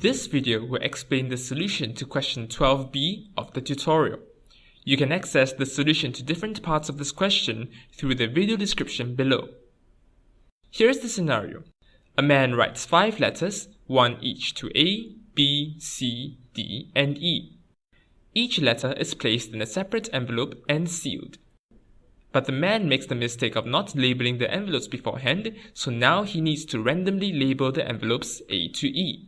This video will explain the solution to question 12b of the tutorial. You can access the solution to different parts of this question through the video description below. Here's the scenario. A man writes 5 letters, one each to A, B, C, D, and E. Each letter is placed in a separate envelope and sealed. But the man makes the mistake of not labeling the envelopes beforehand, so now he needs to randomly label the envelopes A to E.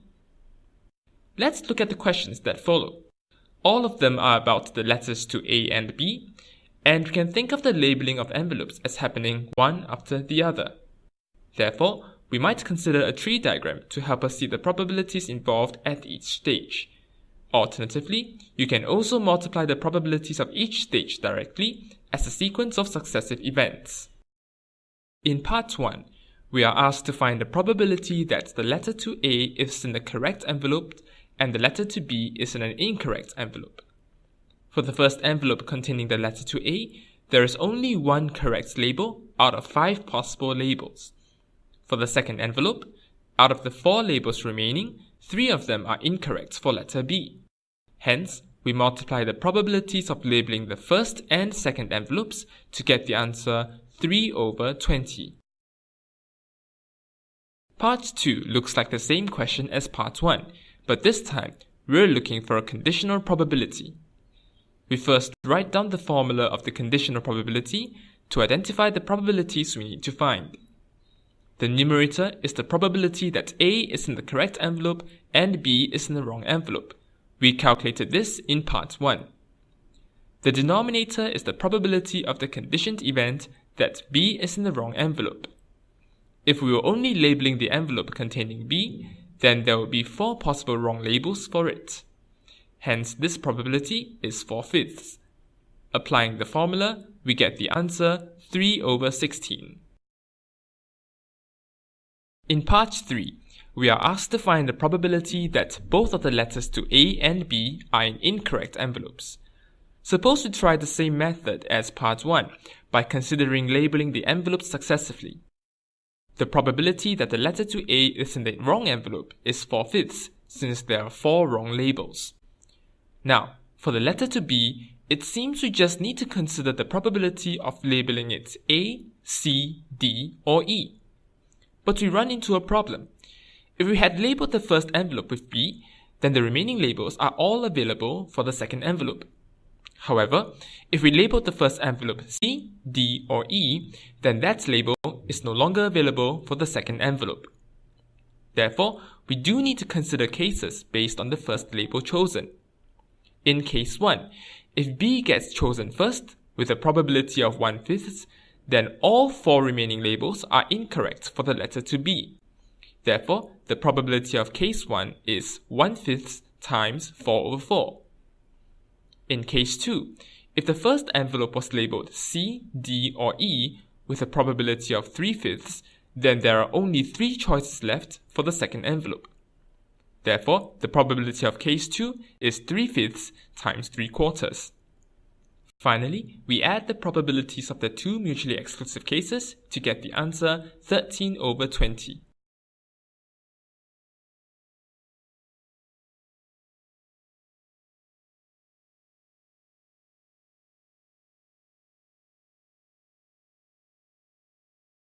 Let's look at the questions that follow. All of them are about the letters to A and B, and we can think of the labeling of envelopes as happening one after the other. Therefore, we might consider a tree diagram to help us see the probabilities involved at each stage. Alternatively, you can also multiply the probabilities of each stage directly as a sequence of successive events. In part 1, we are asked to find the probability that the letter to A is in the correct envelope and the letter to B is in an incorrect envelope. For the first envelope containing the letter to A, there is only one correct label out of 5 possible labels. For the second envelope, out of the 4 labels remaining, 3 of them are incorrect for letter B. Hence, we multiply the probabilities of labeling the first and second envelopes to get the answer 3/20. Part 2 looks like the same question as Part 1, but this time we're looking for a conditional probability. We first write down the formula of the conditional probability to identify the probabilities we need to find. The numerator is the probability that A is in the correct envelope and B is in the wrong envelope. We calculated this in Part 1. The denominator is the probability of the conditioned event that B is in the wrong envelope. If we were only labeling the envelope containing B, then there would be 4 possible wrong labels for it. Hence, this probability is 4/5. Applying the formula, we get the answer 3/16. In Part 3, we are asked to find the probability that both of the letters to A and B are in incorrect envelopes. Suppose we try the same method as Part 1 by considering labeling the envelopes successively. The probability that the letter to A is in the wrong envelope is 4/5 since there are 4 wrong labels. Now, for the letter to B, it seems we just need to consider the probability of labeling it A, C, D, or E. But we run into a problem. If we had labeled the first envelope with B, then the remaining labels are all available for the second envelope. However, if we labeled the first envelope C, D, or E, then that label is no longer available for the second envelope. Therefore, we do need to consider cases based on the first label chosen. In case 1, if B gets chosen first, with a probability of 1/5, then all 4 remaining labels are incorrect for the letter to B. Therefore, the probability of case 1 is 1/5 times 4/4. In case 2, if the first envelope was labeled C, D, or E with a probability of 3/5, then there are only 3 choices left for the second envelope. Therefore, the probability of case 2 is 3/5 times 3/4. Finally, we add the probabilities of the 2 mutually exclusive cases to get the answer 13/20.